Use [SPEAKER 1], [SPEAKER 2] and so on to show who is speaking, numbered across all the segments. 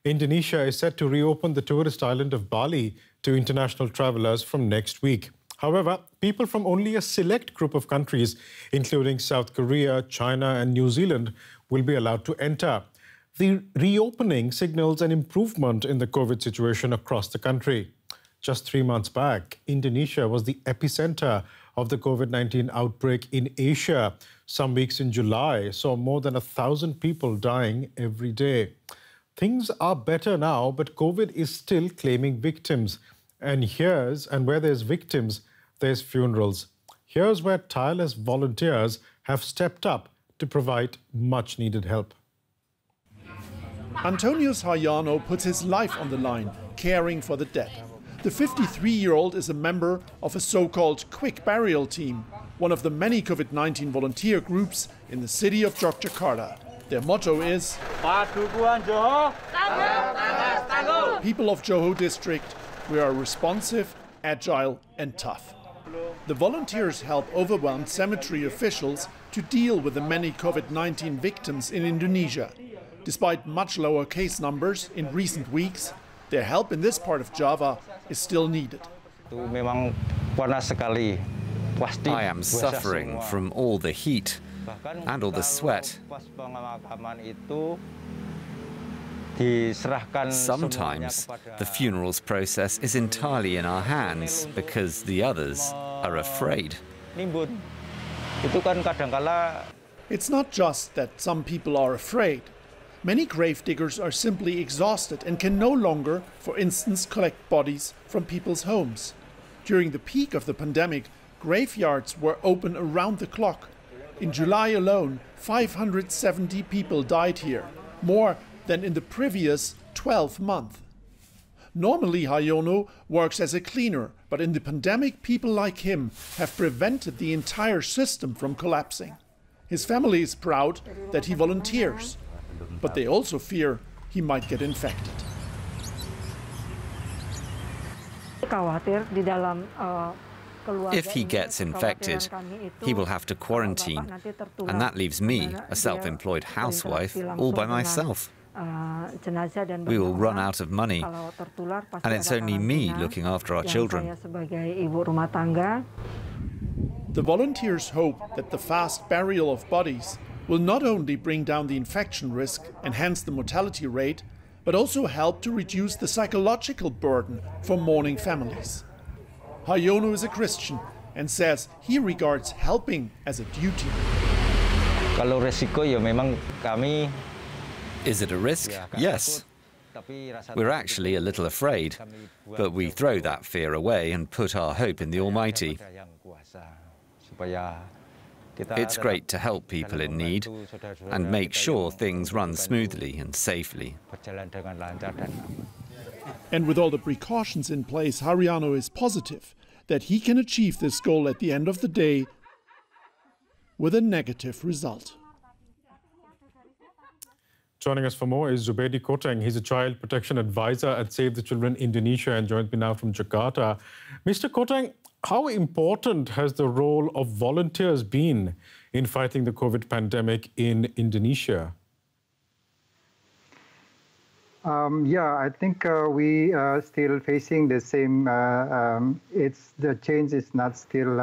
[SPEAKER 1] Indonesia is set to reopen the tourist island of Bali to international travelers from next week. However, people from only a select group of countries, including South Korea, China and New Zealand, will be allowed to enter. The reopening signals an improvement in the COVID situation across the country. Just 3 months back, Indonesia was the epicenter of the COVID-19 outbreak in Asia. Some weeks in July saw more than 1,000 people dying every day. Things are better now, but COVID is still claiming victims. And where there's victims, there's funerals. Here's where tireless volunteers have stepped up to provide much-needed help.
[SPEAKER 2] Antonio Sayano puts his life on the line, caring for the dead. The 53-year-old is a member of a so-called quick burial team, one of the many COVID-19 volunteer groups in the city of Yogyakarta. Their motto is, People of Johor District, we are responsive, agile and tough. The volunteers help overwhelmed cemetery officials to deal with the many COVID-19 victims in Indonesia. Despite much lower case numbers in recent weeks, their help in this part of Java is still needed.
[SPEAKER 3] I am suffering from all the heat and all the sweat. Sometimes the funerals process is entirely in our hands because the others are afraid.
[SPEAKER 2] It's not just that some people are afraid. Many grave diggers are simply exhausted and can no longer, for instance, collect bodies from people's homes. During the peak of the pandemic, graveyards were open around the clock. In July alone, 570 people died here, more than in the previous 12 months. Normally, Hayono works as a cleaner, but in the pandemic, people like him have prevented the entire system from collapsing. His family is proud that he volunteers, but they also fear he might get infected.
[SPEAKER 3] If he gets infected, he will have to quarantine, and that leaves me, a self-employed housewife, all by myself. We will run out of money, and it's only me looking after our children.
[SPEAKER 2] The volunteers hope that the fast burial of bodies will not only bring down the infection risk and hence the mortality rate, but also help to reduce the psychological burden for mourning families. Hayono is a Christian and says he regards helping as a duty.
[SPEAKER 3] Is it a risk? Yes. We're actually a little afraid, but we throw that fear away and put our hope in the Almighty. It's great to help people in need and make sure things run smoothly and safely.
[SPEAKER 2] And with all the precautions in place, Haryano is positive that he can achieve this goal at the end of the day with a negative result.
[SPEAKER 1] Joining us for more is Zubedi Koteng. He's a child protection advisor at Save the Children Indonesia and joins me now from Jakarta. Mr. Koteng, how important has the role of volunteers been in fighting the COVID pandemic in Indonesia?
[SPEAKER 4] I think we are still facing the same. The change is not still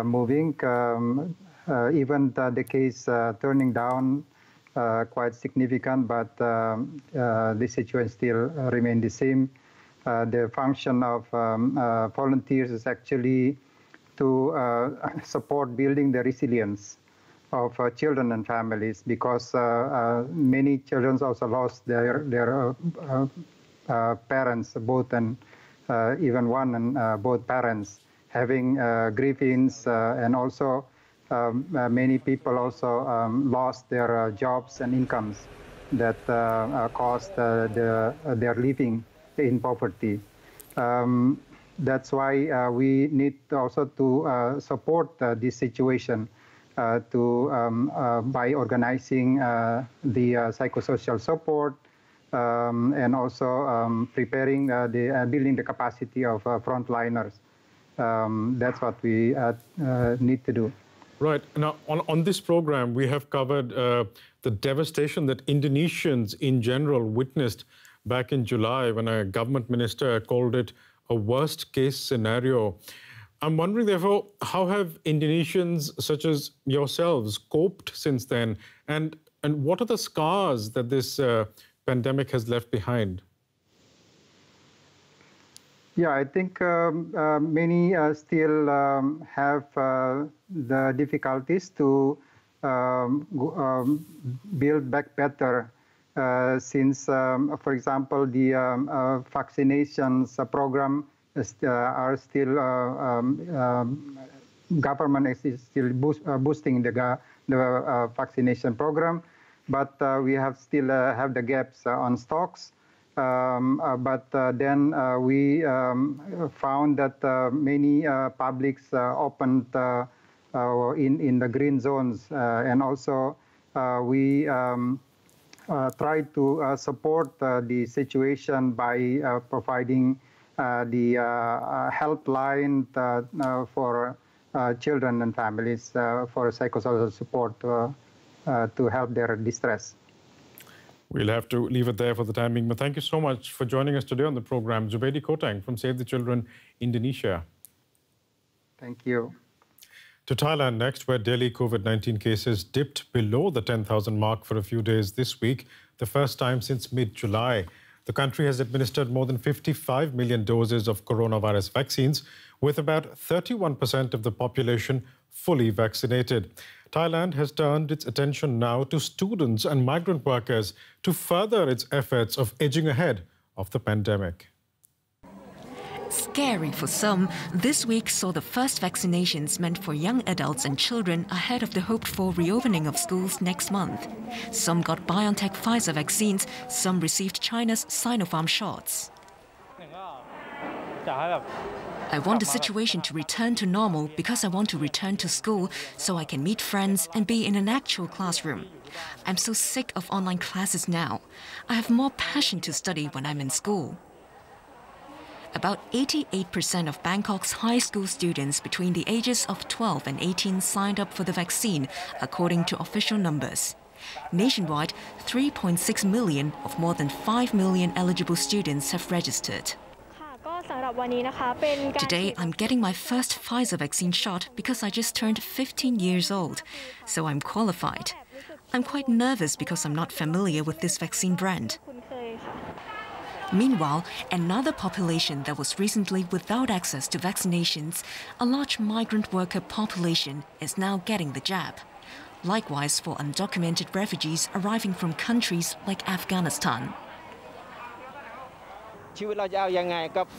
[SPEAKER 4] moving. Even the case turning down quite significant, but the situation still remains the same. The function of volunteers is actually to support building the resilience of children and families, because many children also lost their parents, both and even one and both parents, having grievance, and also many people also lost their jobs and incomes that caused their living in poverty. That's why we need also to support this situation by organizing the psychosocial support and also preparing building the capacity of frontliners. That's what we need to do.
[SPEAKER 1] Right. Now, on this program, we have covered the devastation that Indonesians in general witnessed back in July when a government minister called it a worst-case scenario. I'm wondering, therefore, how have Indonesians such as yourselves coped since then? And what are the scars that this pandemic has left behind?
[SPEAKER 4] Yeah, I think many still have the difficulties to build back better since, for example, the vaccinations program are still, government is still boosting the vaccination program, but we have still have the gaps on stocks. But then we found that many publics opened in the green zones, and also we tried to support the situation by providing the helpline for children and families for psychosocial support to help their distress.
[SPEAKER 1] We'll have to leave it there for the time being, but thank you so much for joining us today on the program. Zubaidi Kotang from Save the Children, Indonesia.
[SPEAKER 4] Thank you.
[SPEAKER 1] To Thailand next, where daily COVID-19 cases dipped below the 10,000 mark for a few days this week, the first time since mid-July. The country has administered more than 55 million doses of coronavirus vaccines, with about 31% of the population fully vaccinated. Thailand has turned its attention now to students and migrant workers to further its efforts of edging ahead of the pandemic.
[SPEAKER 5] Scary for some, this week saw the first vaccinations meant for young adults and children ahead of the hoped-for reopening of schools next month. Some got BioNTech Pfizer vaccines, some received China's Sinopharm shots. I want the situation to return to normal because I want to return to school so I can meet friends and be in an actual classroom. I'm so sick of online classes now. I have more passion to study when I'm in school. About 88% of Bangkok's high school students between the ages of 12 and 18 signed up for the vaccine, according to official numbers. Nationwide, 3.6 million of more than 5 million eligible students have registered. Today, I'm getting my first Pfizer vaccine shot because I just turned 15 years old, so I'm qualified. I'm quite nervous because I'm not familiar with this vaccine brand. Meanwhile, another population that was recently without access to vaccinations, a large migrant worker population, is now getting the jab. Likewise for undocumented refugees arriving from countries like Afghanistan.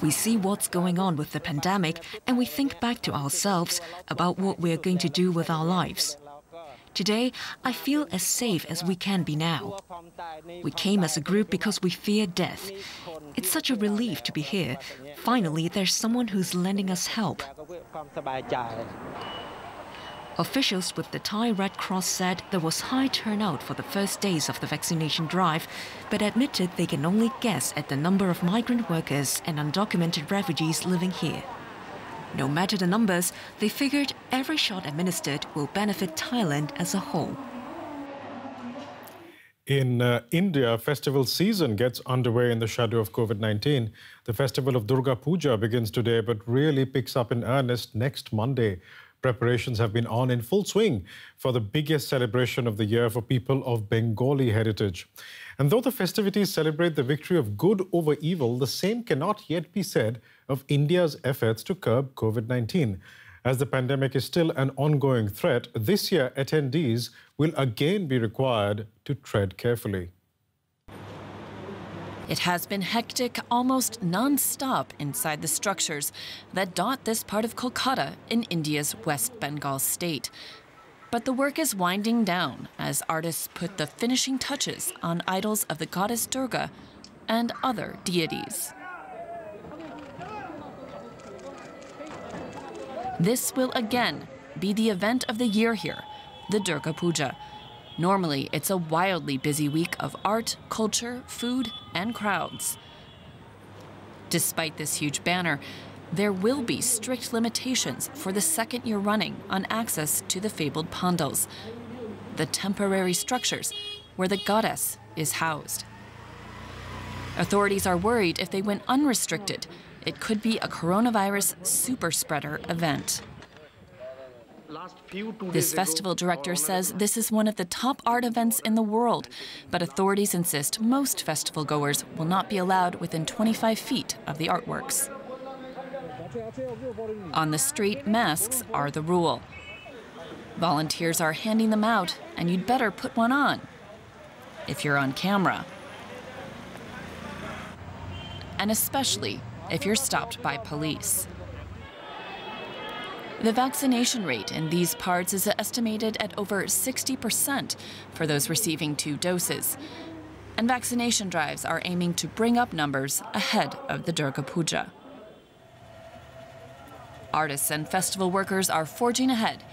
[SPEAKER 5] We see what's going on with the pandemic and we think back to ourselves about what we're going to do with our lives. Today, I feel as safe as we can be now. We came as a group because we fear death. It's such a relief to be here. Finally, there's someone who's lending us help. Officials with the Thai Red Cross said there was high turnout for the first days of the vaccination drive, but admitted they can only guess at the number of migrant workers and undocumented refugees living here. No matter the numbers, they figured every shot administered will benefit Thailand as a whole.
[SPEAKER 1] In India, festival season gets underway in the shadow of COVID-19. The festival of Durga Puja begins today, but really picks up in earnest next Monday. Preparations have been on in full swing for the biggest celebration of the year for people of Bengali heritage. And though the festivities celebrate the victory of good over evil, the same cannot yet be said of India's efforts to curb COVID-19. As the pandemic is still an ongoing threat, this year attendees will again be required to tread carefully.
[SPEAKER 6] It has been hectic, almost non-stop inside the structures that dot this part of Kolkata in India's West Bengal state. But the work is winding down as artists put the finishing touches on idols of the goddess Durga and other deities. This will again be the event of the year here, the Durga Puja. Normally, it's a wildly busy week of art, culture, food, and crowds. Despite this huge banner, there will be strict limitations for the second year running on access to the fabled pandals. the temporary structures where the goddess is housed. Authorities are worried if they went unrestricted, it could be a coronavirus super spreader event. This festival director says this is one of the top art events in the world, but authorities insist most festival goers will not be allowed within 25 feet of the artworks. On the street, masks are the rule. Volunteers are handing them out, and you'd better put one on if you're on camera. And especially if you're stopped by police. The vaccination rate in these parts is estimated at over 60% for those receiving 2 doses. And vaccination drives are aiming to bring up numbers ahead of the Durga Puja. Artists and festival workers are forging ahead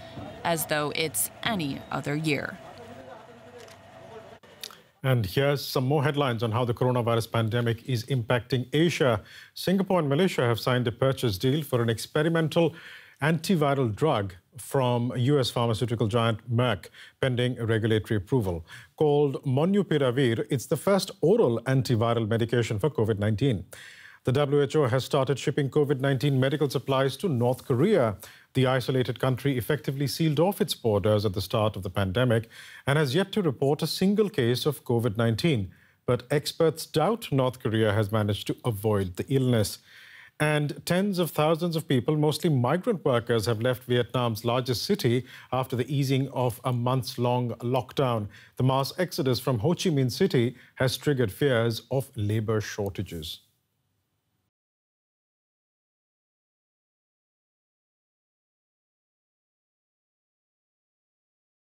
[SPEAKER 6] as though it's any other year.
[SPEAKER 1] And here's some more headlines on how the coronavirus pandemic is impacting Asia. Singapore and Malaysia have signed a purchase deal for an experimental antiviral drug from US pharmaceutical giant Merck, pending regulatory approval. Called Molnupiravir, it's the first oral antiviral medication for COVID-19. The WHO has started shipping COVID-19 medical supplies to North Korea. The isolated country effectively sealed off its borders at the start of the pandemic and has yet to report a single case of COVID-19. But experts doubt North Korea has managed to avoid the illness. And tens of thousands of people, mostly migrant workers, have left Vietnam's largest city after the easing of a months-long lockdown. The mass exodus from Ho Chi Minh City has triggered fears of labor shortages.